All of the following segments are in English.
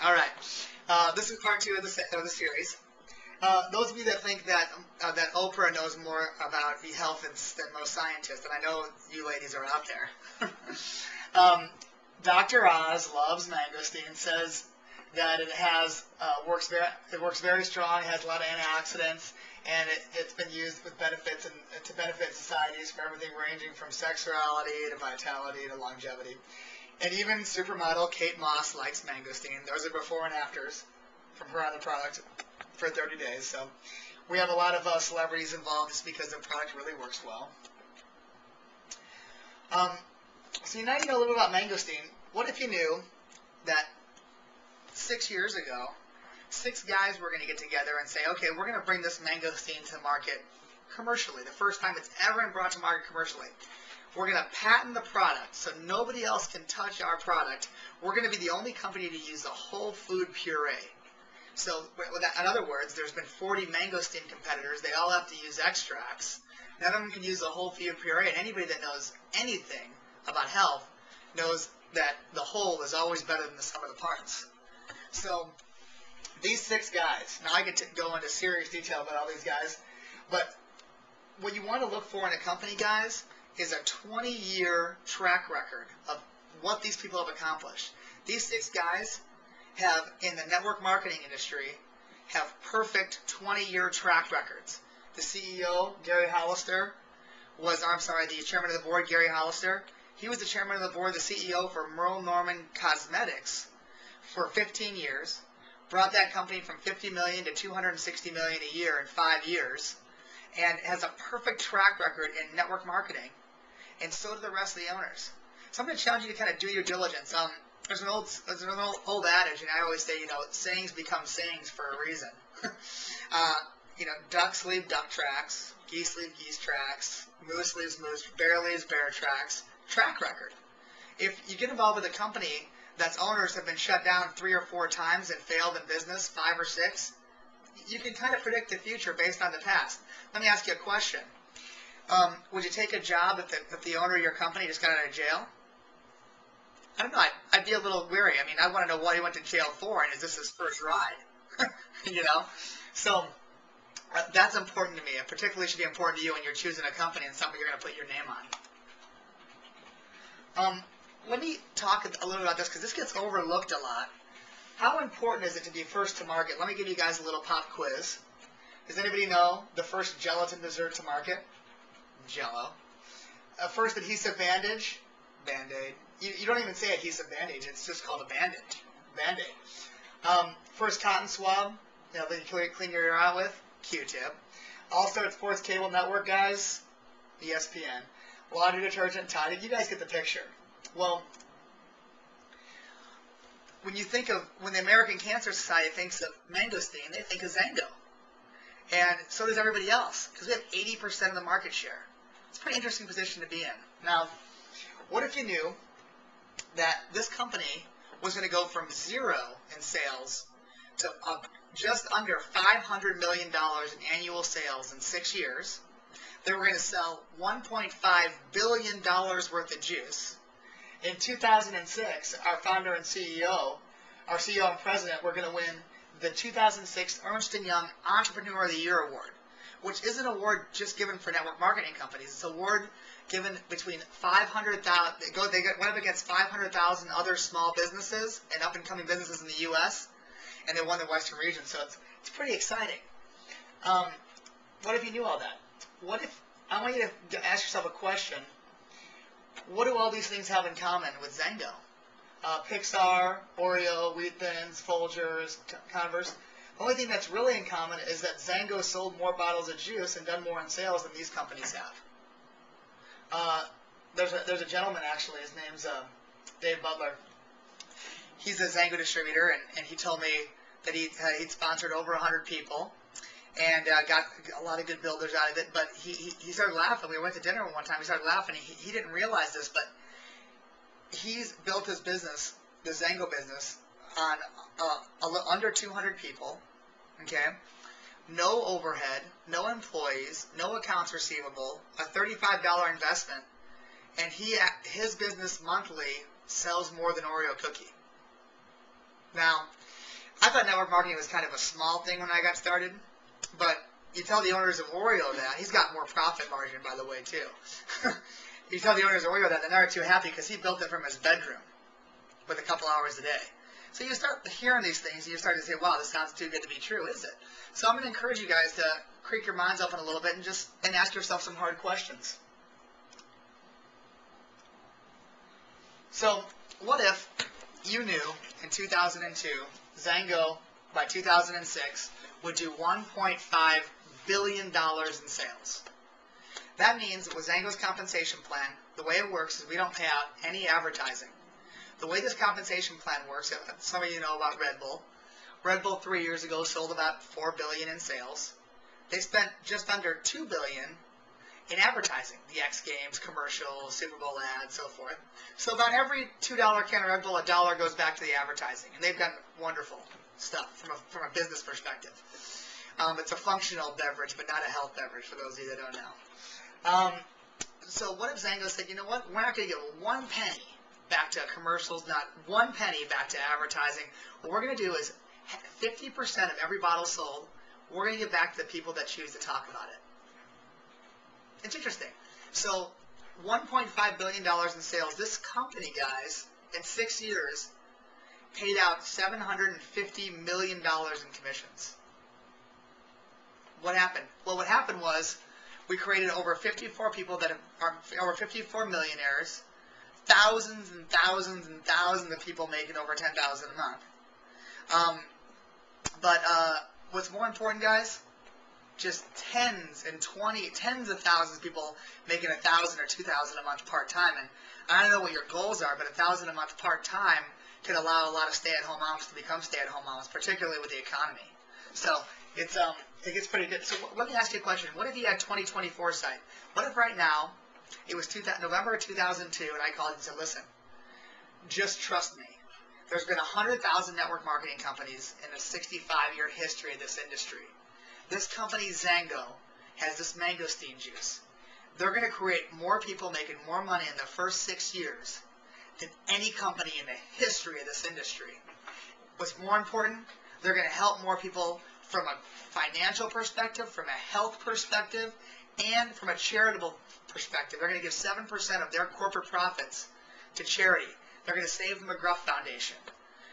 All right. This is part 2 of the series. Those of you that think that that Oprah knows more about the health than most scientists, and I know you ladies are out there. Dr. Oz loves mangosteen. Says that it has works very strong. It has a lot of antioxidants, and it's been used with benefits and to benefit societies for everything ranging from sexuality to vitality to longevity. And even supermodel Kate Moss likes mangosteen. Those are before and afters from her on the product for 30 days. So we have a lot of celebrities involved just because the product really works well. So now you know a little about mangosteen. What if you knew that 6 years ago, 6 guys were going to get together and say, okay, we're going to bring this mangosteen to market commercially, the first time it's ever been brought to market commercially. We're going to patent the product so nobody else can touch our product. We're going to be the only company to use a whole food puree. So in other words, there's been 40 mangosteen competitors. They all have to use extracts. None of them can use a whole food puree. And anybody that knows anything about health knows that the whole is always better than the sum of the parts. So these 6 guys, now I get to go into serious detail about all these guys, but what you want to look for in a company, guys, is a 20-year track record of what these people have accomplished. These 6 guys have, in the network marketing industry, have perfect 20-year track records. The CEO, Gary Hollister, the chairman of the board, Gary Hollister, he was the chairman of the board, the CEO for Merle Norman Cosmetics for 15 years, brought that company from $50 million to $260 million a year in 5 years, and has a perfect track record in network marketing. And so do the rest of the owners. So I'm going to challenge you to kind of do your diligence. There's an old adage, and I always say, sayings become sayings for a reason. Ducks leave duck tracks, geese leave geese tracks, moose leaves moose, bear leaves bear tracks. Track record. If you get involved with a company that's owners have been shut down 3 or 4 times and failed in business, 5 or 6, you can kind of predict the future based on the past. Let me ask you a question. Would you take a job if the owner of your company just got out of jail? I don't know. I'd be a little weary. I mean, I want to know what he went to jail for, and is this his first ride? So that's important to me. It particularly should be important to you when you're choosing a company and something you're going to put your name on. Let me talk a little about this because this gets overlooked a lot. How important is it to be first to market? Let me give you guys a little pop quiz. Does anybody know the first gelatin dessert to market? Jell-O. First adhesive bandage? Band-Aid. You don't even say adhesive bandage. It's just called a bandage. Band-Aid. First cotton swab that you clean your ear out with? Q-tip. All-Star Sports Cable Network, guys? ESPN. Laundry detergent, Tide. You guys get the picture. Well, when the American Cancer Society thinks of mangosteen, they think of Xango. And so does everybody else, because we have 80% of the market share. It's a pretty interesting position to be in. Now, what if you knew that this company was going to go from 0 in sales to just under $500 million in annual sales in 6 years? They were going to sell $1.5 billion worth of juice. In 2006, our founder and CEO, our CEO and president, were going to win the 2006 Ernst & Young Entrepreneur of the Year Award, which is an award just given for network marketing companies. It's an award given between 500,000, they went up against 500,000 other small businesses and up-and-coming businesses in the U.S., and they won the Western region, so it's pretty exciting. What if you knew all that? I want you to ask yourself a question. What do all these things have in common with Xango? Pixar, Oreo, Wheat Thins, Folgers, Converse. The only thing that's really in common is that Xango sold more bottles of juice and done more in sales than these companies have. There's a gentleman, actually, his name's Dave Butler. He's a Xango distributor, and he told me that he'd sponsored over 100 people and got a lot of good builders out of it, but he started laughing. We went to dinner one time, he started laughing. He didn't realize this, but he's built his business, the Xango business, on under 200 people, okay? No overhead, no employees, no accounts receivable, a $35 investment, and his business monthly sells more than Oreo cookie. Now, thought network marketing was kind of a small thing when I got started, but you tell the owners of Oreo that, he's got more profit margin, by the way, too. You tell the owners of Oreo that, they're not too happy because he built it from his bedroom with a couple hours a day. So you start hearing these things, and you start to say, wow, this sounds too good to be true, is it? So I'm going to encourage you guys to creak your minds open a little bit and ask yourself some hard questions. So what if you knew in 2002, Xango, by 2006, would do $1.5 billion in sales? That means with Xango's compensation plan, the way it works is we don't pay out any advertising. The way this compensation plan works, some of you know about Red Bull. Red Bull 3 years ago sold about $4 billion in sales. They spent just under $2 billion in advertising, the X Games, commercials, Super Bowl ads, so forth. So about every $2 can of Red Bull, $1 goes back to the advertising. And they've done wonderful stuff from a business perspective. It's a functional beverage, but not a health beverage, for those of you that don't know. So what if Xango said, you know what, we're not going to give 1 penny back to commercials, not 1 penny back to advertising. What we're going to do is 50% of every bottle sold, we're going to give back to the people that choose to talk about it. It's interesting. So $1.5 billion in sales. This company, guys, in 6 years, paid out $750 million in commissions. What happened? Well, what happened was we created over 54 people that are over 54 millionaires, thousands and thousands and thousands of people making over $10,000 a month. But what's more important, guys? Just tens of thousands of people making $1,000 or $2,000 a month part-time. And I don't know what your goals are, but $1,000 a month part-time could allow a lot of stay-at-home moms to become stay-at-home moms, particularly with the economy. So it gets pretty good. So let me ask you a question. What if you had 20/20 foresight? What if right now it was November of 2002 and I called you and said, listen, just trust me. There's been 100,000 network marketing companies in a 65-year history of this industry. This company, Xango, has this mangosteen juice. They're going to create more people making more money in the first 6 years than any company in the history of this industry. What's more important, they're going to help more people from a financial perspective, from a health perspective, and from a charitable perspective. They're going to give 7% of their corporate profits to charity. They're going to save the McGruff Foundation.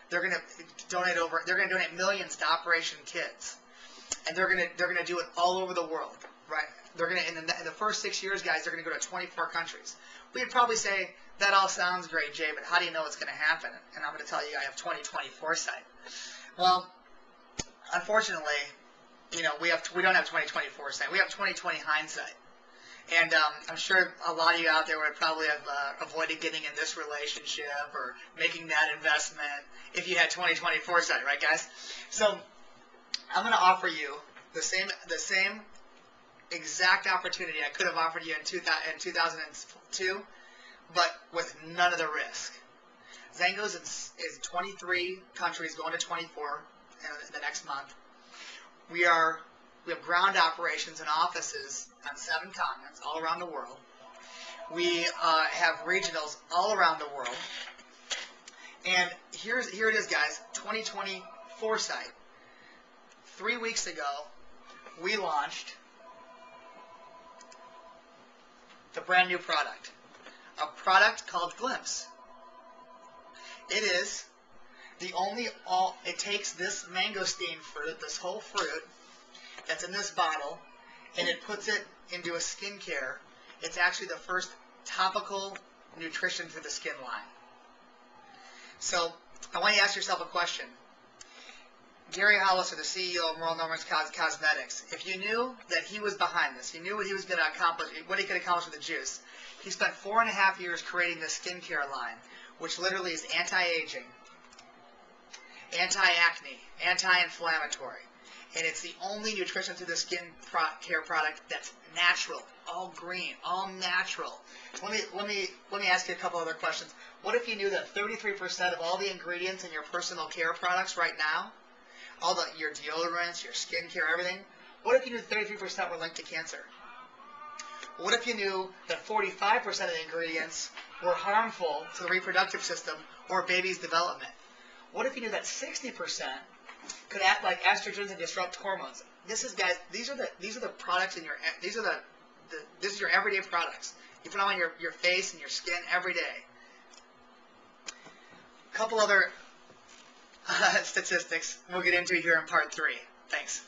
They're going to donate millions to Operation Kids. And they're going to do it all over the world, right? They're going to, in the first 6 years, guys, they're going to go to 24 countries. We'd probably say, that all sounds great, Jay, but how do you know it's going to happen? And I'm going to tell you, I have 20/20 foresight. Well, unfortunately, you know, we don't have 20/20 foresight. We have 20/20 hindsight. And I'm sure a lot of you out there would probably have avoided getting in this relationship or making that investment if you had 20/20 foresight, right, guys? So I'm going to offer you the same exact opportunity I could have offered you in 2002, but with none of the risk. Xango's is 23 countries, going to 24 in the next month. We have ground operations and offices on 7 continents, all around the world. We have regionals all around the world. And here it is, guys, 20/20 foresight. 3 weeks ago, we launched the brand new product, a product called Glimpse. It is the only it takes this mangosteen fruit, this whole fruit that's in this bottle, and it puts it into a skincare. It's actually the first topical nutrition for the skin line. So I want you to ask yourself a question. Gary Hollister, the CEO of Merle Norman's Cosmetics, if you knew that he was behind this, you knew what he was going to accomplish, what he could accomplish with the juice, he spent 4.5 years creating this skincare line, which literally is anti-aging, anti-acne, anti-inflammatory, and it's the only nutrition through the skin care product that's natural, all green, all natural. Let me ask you a couple other questions. What if you knew that 33% of all the ingredients in your personal care products right now, your deodorants, your skincare, everything, what if you knew 33% were linked to cancer? What if you knew that 45% of the ingredients were harmful to the reproductive system or baby's development? What if you knew that 60% could act like estrogens and disrupt hormones. This is, guys, these are the products in your, this is your everyday products. You put them on your face and your skin every day. A couple other statistics we'll get into here in part 3. Thanks.